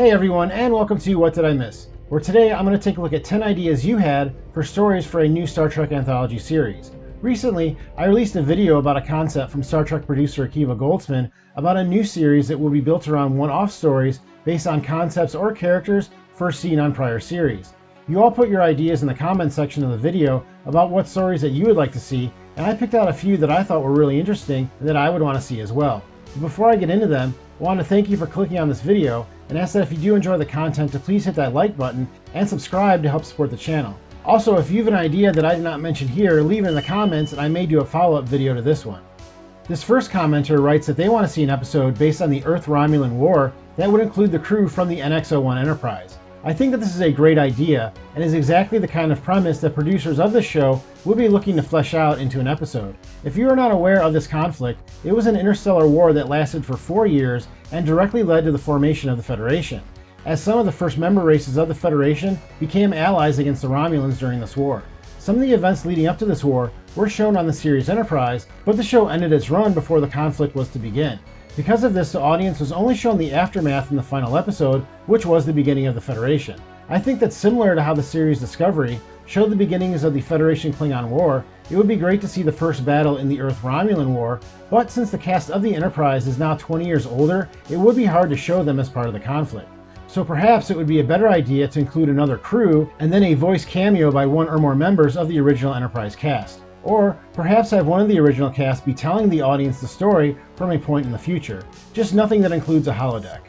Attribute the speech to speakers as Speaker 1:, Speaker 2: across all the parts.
Speaker 1: Hey everyone, and welcome to What Did I Miss? Where today I'm going to take a look at 10 ideas you had for stories for a new Star Trek Anthology series. Recently, I released a video about a concept from Star Trek producer Akiva Goldsman about a new series that will be built around one-off stories based on concepts or characters first seen on prior series. You all put your ideas in the comment section of the video about what stories that you would like to see, and I picked out a few that I thought were really interesting and that I would want to see as well. But before I get into them, I want to thank you for clicking on this video and ask that if you do enjoy the content to please hit that like button and subscribe to help support the channel. Also, if you have an idea that I did not mention here, leave it in the comments and I may do a follow-up video to this one. This first commenter writes that they want to see an episode based on the Earth Romulan War that would include the crew from the NX-01 Enterprise. I think that this is a great idea and is exactly the kind of premise that producers of this show would be looking to flesh out into an episode. If you are not aware of this conflict, it was an interstellar war that lasted for 4 years and directly led to the formation of the Federation, as some of the first member races of the Federation became allies against the Romulans during this war. Some of the events leading up to this war were shown on the series Enterprise, but the show ended its run before the conflict was to begin. Because of this, the audience was only shown the aftermath in the final episode, which was the beginning of the Federation. I think that similar to how the series Discovery showed the beginnings of the Federation-Klingon War, it would be great to see the first battle in the Earth Romulan War, but since the cast of the Enterprise is now 20 years older, it would be hard to show them as part of the conflict. So perhaps it would be a better idea to include another crew and then a voice cameo by one or more members of the original Enterprise cast. Or perhaps have one of the original cast be telling the audience the story from a point in the future, just nothing that includes a holodeck.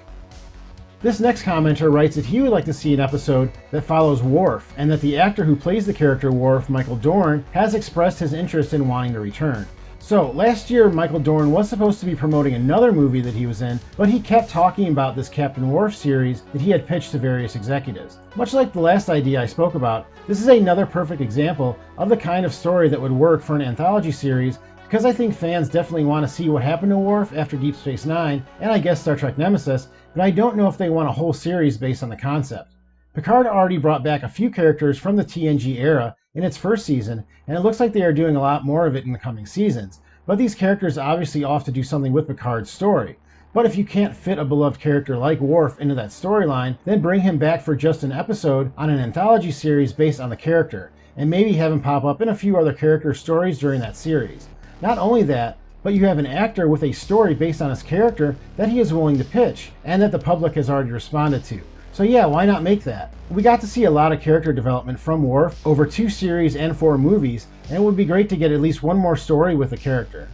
Speaker 1: This next commenter writes that he would like to see an episode that follows Wharf, and that the actor who plays the character Wharf, Michael Dorn, has expressed his interest in wanting to return. So, last year Michael Dorn was supposed to be promoting another movie that he was in, but he kept talking about this Captain Wharf series that he had pitched to various executives. Much like the last idea I spoke about, this is another perfect example of the kind of story that would work for an anthology series, because I think fans definitely want to see what happened to Wharf after Deep Space Nine, and I guess Star Trek Nemesis, but I don't know if they want a whole series based on the concept. Picard already brought back a few characters from the TNG era in its first season, and it looks like they are doing a lot more of it in the coming seasons. But these characters obviously ought to do something with Picard's story. But if you can't fit a beloved character like Worf into that storyline, then bring him back for just an episode on an anthology series based on the character, and maybe have him pop up in a few other character stories during that series. Not only that, but you have an actor with a story based on his character that he is willing to pitch, and that the public has already responded to. So yeah, why not make that? We got to see a lot of character development from Worf over 2 series and 4 movies, and it would be great to get at least one more story with the character.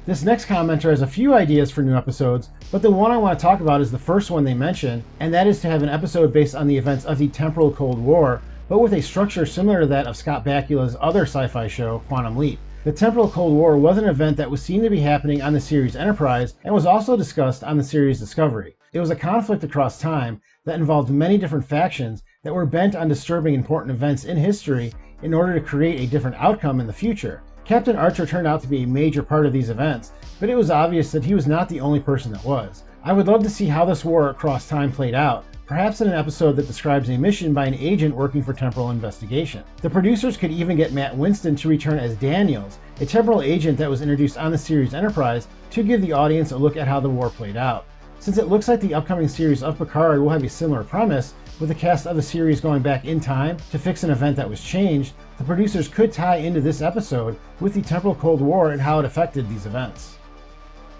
Speaker 1: This next commenter has a few ideas for new episodes, but the one I want to talk about is the first one they mentioned, and that is to have an episode based on the events of the Temporal Cold War, but with a structure similar to that of Scott Bakula's other sci-fi show, Quantum Leap. The Temporal Cold War was an event that was seen to be happening on the series Enterprise and was also discussed on the series Discovery. It was a conflict across time that involved many different factions that were bent on disturbing important events in history in order to create a different outcome in the future. Captain Archer turned out to be a major part of these events, but it was obvious that he was not the only person that was. I would love to see how this war across time played out, perhaps in an episode that describes a mission by an agent working for Temporal Investigation. The producers could even get Matt Winston to return as Daniels, a Temporal agent that was introduced on the series Enterprise, to give the audience a look at how the war played out. Since it looks like the upcoming series of Picard will have a similar premise, with the cast of the series going back in time to fix an event that was changed, the producers could tie into this episode with the Temporal Cold War and how it affected these events.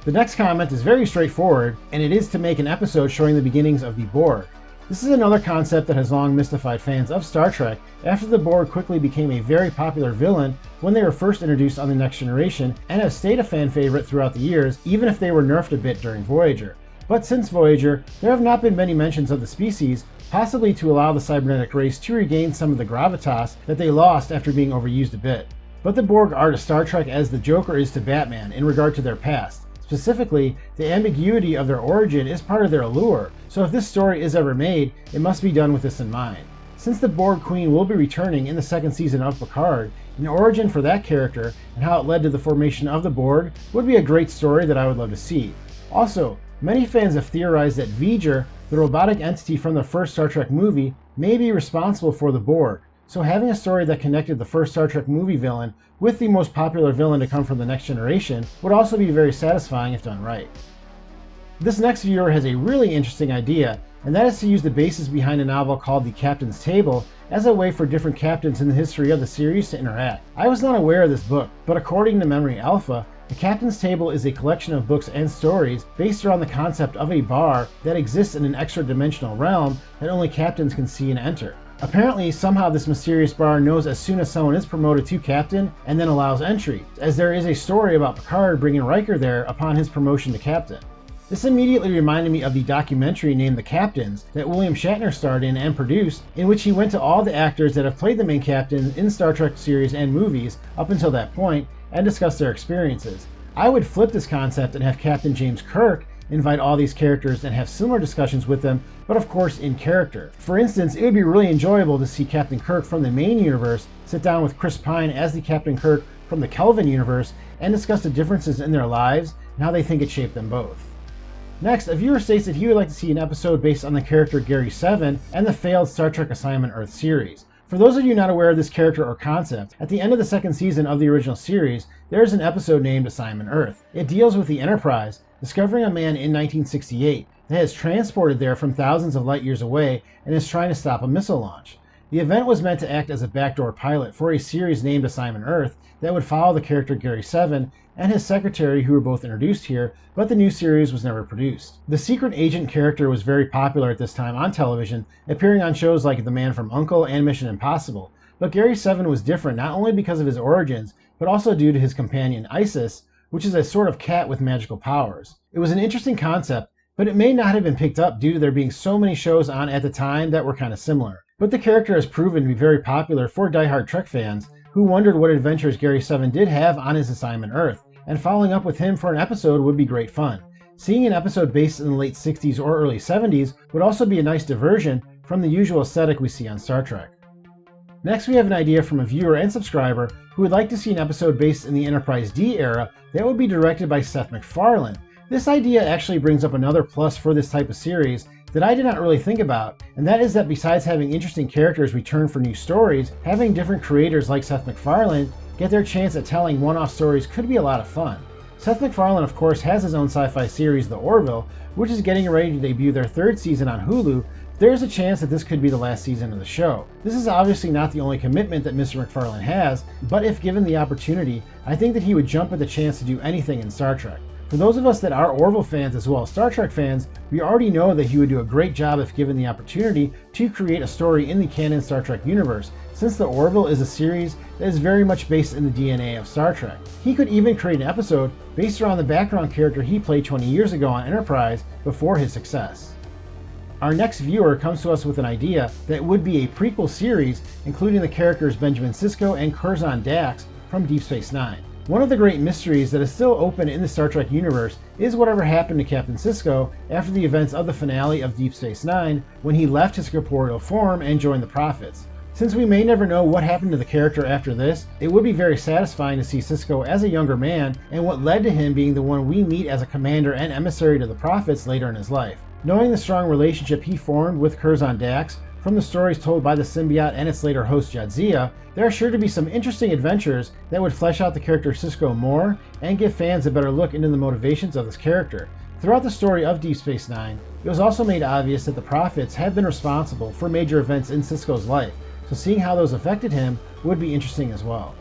Speaker 1: The next comment is very straightforward, and it is to make an episode showing the beginnings of the Boar. This is another concept that has long mystified fans of Star Trek after the Borg quickly became a very popular villain when they were first introduced on The Next Generation, and have stayed a fan favorite throughout the years, even if they were nerfed a bit during Voyager. But since Voyager, there have not been many mentions of the species, possibly to allow the cybernetic race to regain some of the gravitas that they lost after being overused a bit. But the Borg are to Star Trek as the Joker is to Batman in regard to their past. Specifically, the ambiguity of their origin is part of their allure, so if this story is ever made, it must be done with this in mind. Since the Borg Queen will be returning in the 2nd season of Picard, an origin for that character and how it led to the formation of the Borg would be a great story that I would love to see. Also, many fans have theorized that V'ger, the robotic entity from the first Star Trek movie, may be responsible for the Borg, so having a story that connected the first Star Trek movie villain with the most popular villain to come from The Next Generation would also be very satisfying if done right. This next viewer has a really interesting idea and that is to use the basis behind a novel called The Captain's Table as a way for different captains in the history of the series to interact. I was not aware of this book, but according to Memory Alpha, The Captain's Table is a collection of books and stories based around the concept of a bar that exists in an extra-dimensional realm that only captains can see and enter. Apparently, somehow this mysterious bar knows as soon as someone is promoted to captain and then allows entry, as there is a story about Picard bringing Riker there upon his promotion to captain. This immediately reminded me of the documentary named The Captains that William Shatner starred in and produced, in which he went to all the actors that have played the main captain in Star Trek series and movies up until that point and discussed their experiences. I would flip this concept and have Captain James Kirk invite all these characters and have similar discussions with them, but of course in character. For instance, it would be really enjoyable to see Captain Kirk from the main universe sit down with Chris Pine as the Captain Kirk from the Kelvin universe and discuss the differences in their lives and how they think it shaped them both. Next, a viewer states that he would like to see an episode based on the character Gary 7 and the failed Star Trek Assignment Earth series. For those of you not aware of this character or concept, at the end of the second season of the original series, there is an episode named Assignment Earth. It deals with the Enterprise discovering a man in 1968 that has transported there from thousands of light years away and is trying to stop a missile launch. The event was meant to act as a backdoor pilot for a series named Assignment Earth that would follow the character Gary 7 and his secretary, who were both introduced here, but the new series was never produced. The secret agent character was very popular at this time on television, appearing on shows like The Man from U.N.C.L.E. and Mission Impossible. But Gary 7 was different not only because of his origins, but also due to his companion Isis, which is a sort of cat with magical powers. It was an interesting concept, but it may not have been picked up due to there being so many shows on at the time that were kind of similar. But the character has proven to be very popular for diehard Trek fans, who wondered what adventures Gary 7 did have on his Assignment Earth, and following up with him for an episode would be great fun. Seeing an episode based in the late 60s or early 70s would also be a nice diversion from the usual aesthetic we see on Star Trek. Next, we have an idea from a viewer and subscriber who would like to see an episode based in the Enterprise D era that would be directed by Seth MacFarlane. This idea actually brings up another plus for this type of series that I did not really think about, and that is that besides having interesting characters return for new stories, having different creators like Seth MacFarlane get their chance at telling one-off stories could be a lot of fun. Seth MacFarlane, of course, has his own sci-fi series, The Orville, which is getting ready to debut their third season on Hulu. There's a chance that this could be the last season of the show. This is obviously not the only commitment that Mr. MacFarlane has, but if given the opportunity, I think that he would jump at the chance to do anything in Star Trek. For those of us that are Orville fans as well as Star Trek fans, we already know that he would do a great job if given the opportunity to create a story in the canon Star Trek universe, since The Orville is a series that is very much based in the DNA of Star Trek. He could even create an episode based around the background character he played 20 years ago on Enterprise before his success. Our next viewer comes to us with an idea that would be a prequel series including the characters Benjamin Sisko and Curzon Dax from Deep Space Nine. One of the great mysteries that is still open in the Star Trek universe is whatever happened to Captain Sisko after the events of the finale of Deep Space Nine when he left his corporeal form and joined the Prophets. Since we may never know what happened to the character after this, it would be very satisfying to see Sisko as a younger man and what led to him being the one we meet as a commander and emissary to the Prophets later in his life. Knowing the strong relationship he formed with Curzon Dax from the stories told by the symbiote and its later host Jadzia, there are sure to be some interesting adventures that would flesh out the character Sisko more and give fans a better look into the motivations of this character. Throughout the story of Deep Space Nine, it was also made obvious that the Prophets had been responsible for major events in Sisko's life, so seeing how those affected him would be interesting as well.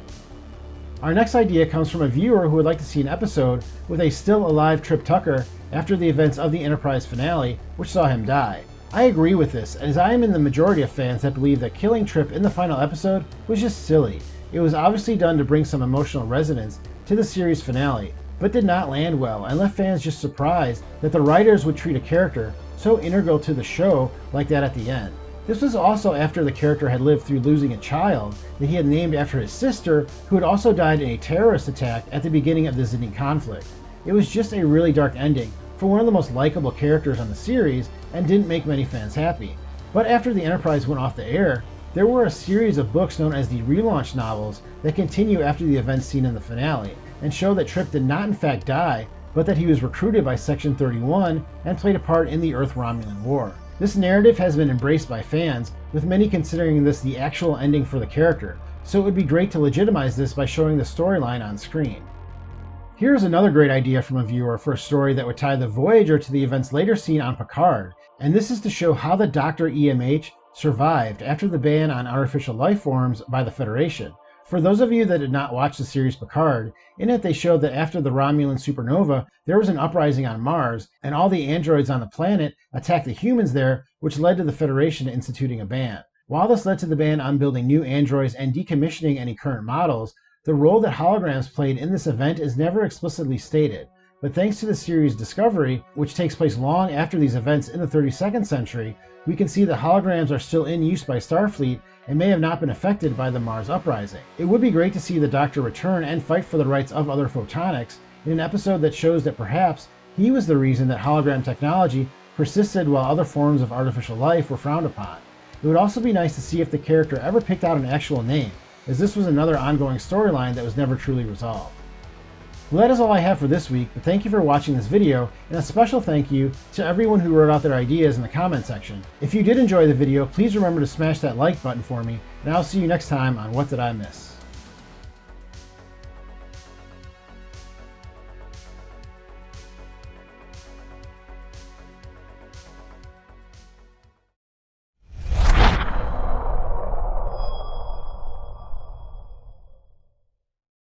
Speaker 1: Our next idea comes from a viewer who would like to see an episode with a still alive Trip Tucker after the events of the Enterprise finale, which saw him die. I agree with this, as I am in the majority of fans that believe that killing Trip in the final episode was just silly. It was obviously done to bring some emotional resonance to the series finale, but did not land well and left fans just surprised that the writers would treat a character so integral to the show like that at the end. This was also after the character had lived through losing a child that he had named after his sister, who had also died in a terrorist attack at the beginning of the Zidane conflict. It was just a really dark ending for one of the most likable characters on the series and didn't make many fans happy. But after the Enterprise went off the air, there were a series of books known as the relaunch novels that continue after the events seen in the finale and show that Trip did not in fact die, but that he was recruited by Section 31 and played a part in the Earth Romulan War. This narrative has been embraced by fans, with many considering this the actual ending for the character, so it would be great to legitimize this by showing the storyline on screen. Here's another great idea from a viewer for a story that would tie the Voyager to the events later seen on Picard, And this is to show how the Doctor EMH survived after the ban on artificial life forms by the Federation. For those of you that did not watch the series Picard, in it they showed that after the Romulan supernova, there was an uprising on Mars, and all the androids on the planet attacked the humans there, which led to the Federation instituting a ban. While this led to the ban on building new androids and decommissioning any current models, the role that holograms played in this event is never explicitly stated. But thanks to the series Discovery, which takes place long after these events in the 32nd century, we can see that holograms are still in use by Starfleet and may have not been affected by the Mars uprising. It would be great to see the Doctor return and fight for the rights of other photonics in an episode that shows that perhaps he was the reason that hologram technology persisted while other forms of artificial life were frowned upon. It would also be nice to see if the character ever picked out an actual name, as this was another ongoing storyline that was never truly resolved. Well, that is all I have for this week, but thank you for watching this video, and a special thank you to everyone who wrote out their ideas in the comment section. If you did enjoy the video, please remember to smash that like button for me, and I'll see you next time on What Did I Miss?